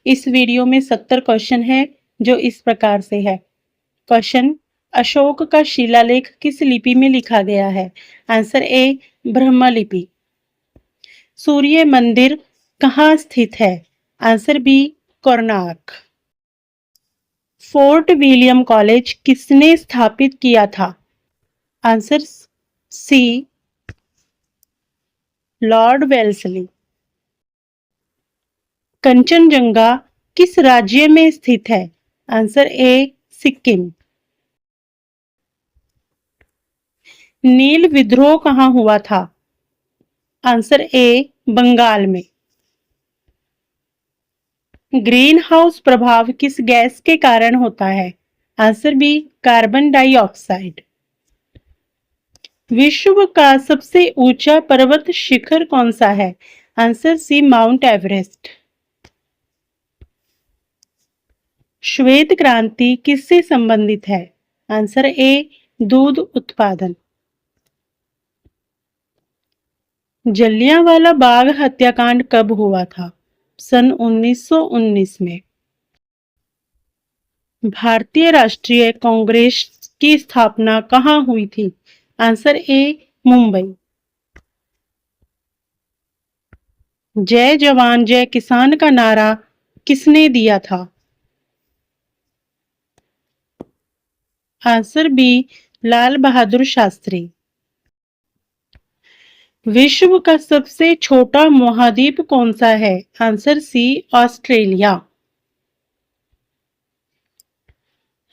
इस वीडियो में 70 क्वेश्चन है जो इस प्रकार से है। क्वेश्चन, अशोक का शिलालेख किस लिपि में लिखा गया है? आंसर ए, ब्रह्मलिपि। सूर्य मंदिर कहाँ स्थित है? Answer B, Konark. Fort William College किसने स्थापित किया था? Answer C, Lord Wellesley. Kanchenjunga किस राज्य में स्थित है? आंसर ए, सिक्किम। नील विद्रोह कहाँ हुआ था? आंसर ए, बंगाल में। ग्रीन हाउस प्रभाव किस गैस के कारण होता है? Answer B, carbon dioxide. विश्व का सबसे ऊंचा पर्वत शिखर कौन सा है? Answer C, Mount Everest. श्वेत क्रांति किससे संबंधित है? आंसर ए, दूध उत्पादन। जलियांवाला बाग हत्याकांड कब हुआ था? सन 1919 में। भारतीय राष्ट्रीय कांग्रेस की स्थापना कहाँ हुई थी? Answer A, Mumbai. जय जवान जय किसान का नारा किसने दिया था? Answer B, Lal Bahadur Shastri. विश्व का सबसे छोटा महाद्वीप कौन सा है? Answer C, Australia.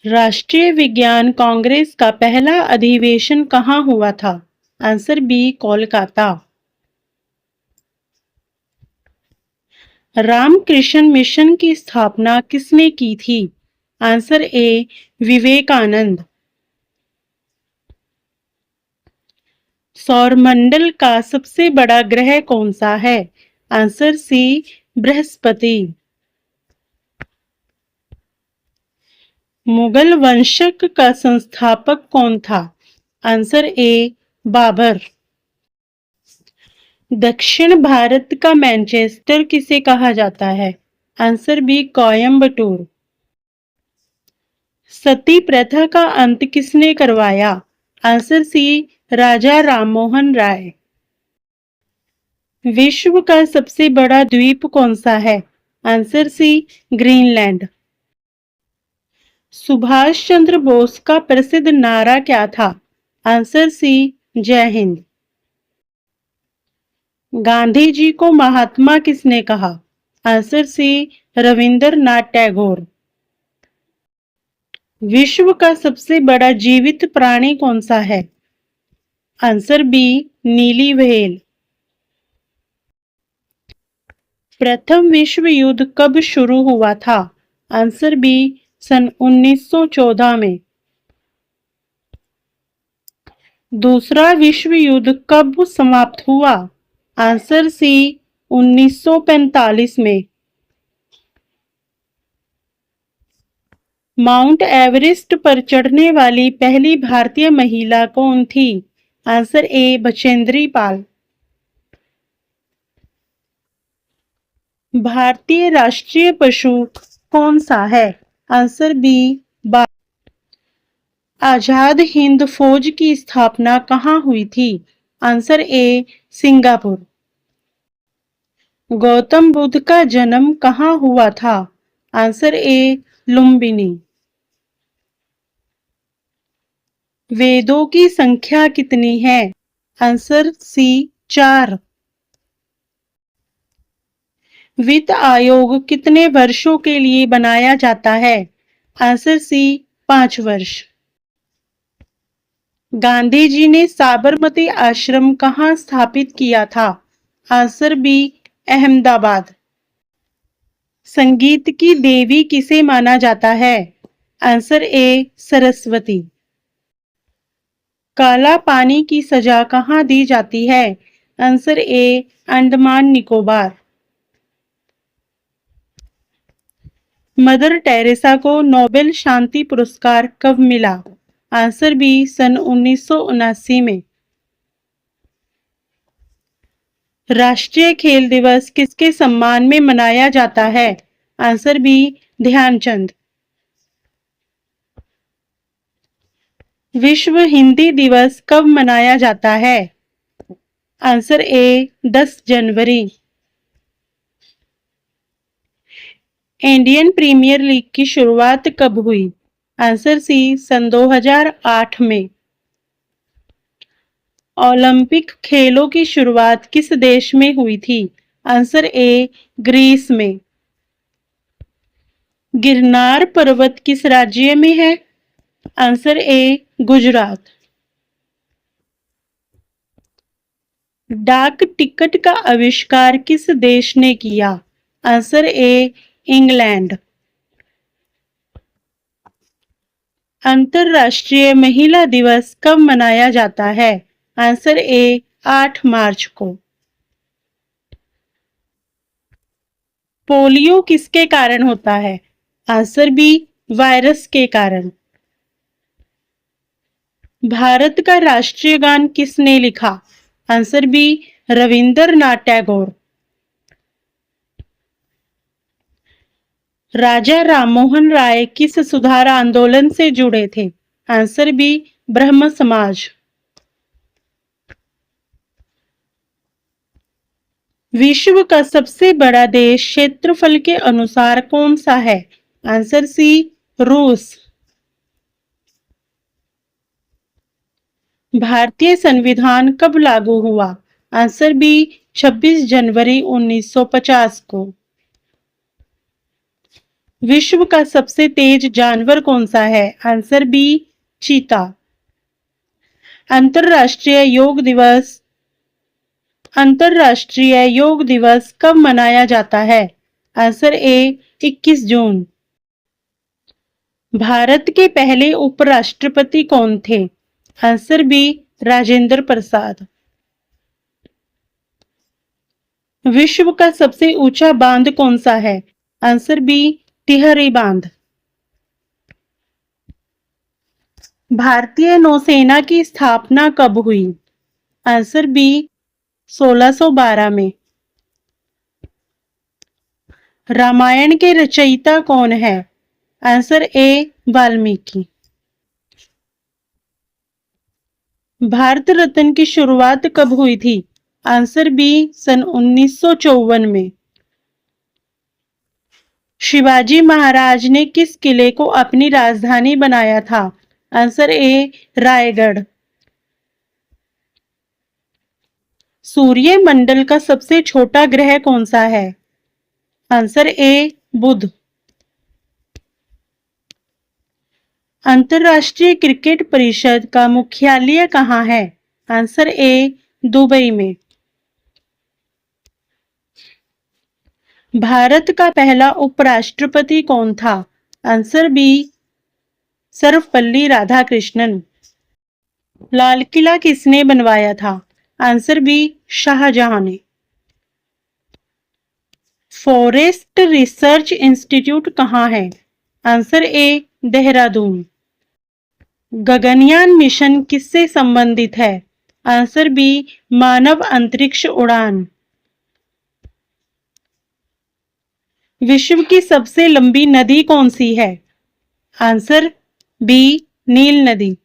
राष्ट्रीय विज्ञान कांग्रेस का पहला अधिवेशन कहाँ हुआ था? Answer B, Kolkata. Ramakrishna Mission की स्थापना किसने की थी? Answer A, Vivekananda. सौरमंडल का सबसे बड़ा ग्रह कौन सा है? आंसर सी, बृहस्पति। मुगल वंशक का संस्थापक कौन था? Answer A, Babur. दक्षिण भारत का मैनचेस्टर किसे कहा जाता है? Answer B, Coimbatore. सती प्रथा का अंत किसने करवाया? Answer C, Raja Rammohan Roy. विश्व का सबसे बड़ा द्वीप कौन सा है? Answer C, Greenland. Subhash Chandra Bose का प्रसिद्ध नारा क्या था? आंसर सी, जय हिंद। गांधी जी को महात्मा किसने कहा? Answer C, Rabindranath Tagore. विश्व का सबसे बड़ा जीवित प्राणी कौन सा है? आंसर बी, नीली व्हेल। प्रथम विश्व युद्ध कब शुरू हुआ था? आंसर बी, सन 1914 में। दूसरा विश्व युद्ध कब समाप्त हुआ? आंसर सी, 1945 में। माउंट एवरेस्ट पर चढ़ने वाली पहली भारतीय महिला कौन थी? आंसर ए, बचेंद्री पाल। भारतीय राष्ट्रीय पशु कौन सा है? आंसर बी, बाघ। आजाद हिंद फौज की स्थापना कहाँ हुई थी? Answer A, Singapore. Gautam Buddha का जन्म कहाँ हुआ था? Answer A, Lumbini. वेदों की संख्या कितनी है? Answer C, 4। वित्त आयोग कितने वर्षों के लिए बनाया जाता है? आंसर सी, 5 वर्ष। गांधी जी ने साबरमती आश्रम कहाँ स्थापित किया था? Answer B, Ahmedabad. संगीत की देवी किसे माना जाता है? Answer A, Saraswati. काला पानी की सजा कहाँ दी जाती है? Answer A, Andaman Nicobar. Mother Teresa को नोबेल शांति पुरस्कार कब मिला? आंसर बी, सन 1979 में। राष्ट्रीय खेल दिवस किसके सम्मान में मनाया जाता है? Answer B Dhyanchand. विश्व हिंदी दिवस कब मनाया जाता है? आंसर ए 10 जनवरी। इंडियन प्रीमियर लीग की शुरुआत कब हुई? आंसर सी सन 2008 में। ओलंपिक खेलों की शुरुआत किस देश में हुई थी? आंसर ए ग्रीस में। गिरनार पर्वत किस राज्य में है? आंसर ए गुजरात। डाक टिकट का आविष्कार किस देश ने किया? Answer A England. अंतर्राष्ट्रीय महिला दिवस कब मनाया जाता है? आंसर ए 8 मार्च को। पोलियो किसके कारण होता है? आंसर बी वायरस के कारण। भारत का राष्ट्रीय गान किसने लिखा? Answer B Rabindranath Tagore. राजा राममोहन राय किस सुधार आंदोलन से जुड़े थे? आंसर बी ब्रह्म समाज। विश्व का सबसे बड़ा देश क्षेत्रफल के अनुसार कौन सा है? आंसर सी रूस। भारतीय संविधान कब लागू हुआ? आंसर बी 26 जनवरी 1950 को। विश्व का सबसे तेज जानवर कौन सा है? आंसर बी चीता। अंतर्राष्ट्रीय योग दिवस कब मनाया जाता है? आंसर ए 21 जून। भारत के पहले उपराष्ट्रपति कौन थे? Answer B Rajendra Prasad. विश्व का सबसे ऊंचा बांध कौन सा है? आंसर बी टिहरी बांध। भारतीय नौसेना की स्थापना कब हुई? आंसर बी 1612 में। रामायण के रचयिता कौन है? Answer A Valmiki. भारत रत्न की शुरुआत कब हुई थी? आंसर बी सन 1954 में। शिवाजी महाराज ने किस किले को अपनी राजधानी बनाया था? आंसर ए रायगढ़। सूर्यमंडल का सबसे छोटा ग्रह कौन सा है? आंसर ए बुध। अंतर्राष्ट्रीय क्रिकेट परिषद का मुख्यालय कहाँ है? आंसर ए दुबई में। भारत का पहला उपराष्ट्रपति कौन था? Answer B Sarvepalli Radhakrishnan. लाल किला किसने बनवाया था? आंसर बी शाहजहां ने। फॉरेस्ट रिसर्च इंस्टीट्यूट कहाँ है? आंसर ए देहरादून। गगनयान मिशन किससे संबंधित है? आंसर बी मानव अंतरिक्ष उड़ान। विश्व की सबसे लंबी नदी कौन सी है? आंसर बी नील नदी।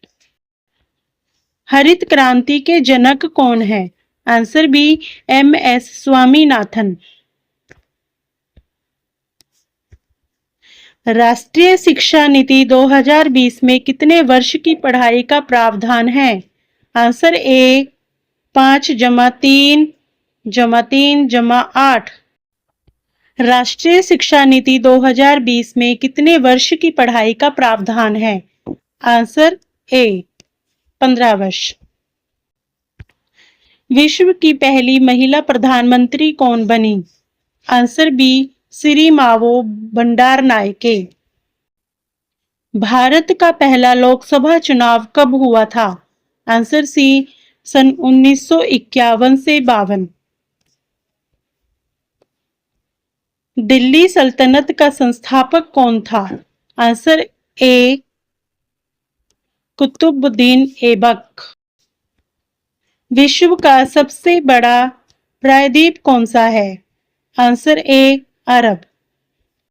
हरित क्रांति के जनक कौन है? Answer B M S. स्वामीनाथन। राष्ट्रीय शिक्षा नीति 2020 में कितने वर्ष की पढ़ाई का प्रावधान है? आंसर ए 5+3+3+8। राष्ट्रीय शिक्षा नीति 2020 में कितने वर्ष की पढ़ाई का प्रावधान है? आंसर ए 15 वर्ष। विश्व की पहली महिला प्रधानमंत्री कौन बनी? Answer B Sirimavo Bandaranaike. भारत का पहला लोकसभा चुनाव कब हुआ था? आंसर सी सन 1951 से 52। दिल्ली सल्तनत का संस्थापक कौन था? Answer A Qutubuddin Aibak. विश्व का सबसे बड़ा प्रायद्वीप कौन सा है? Answer A Arab.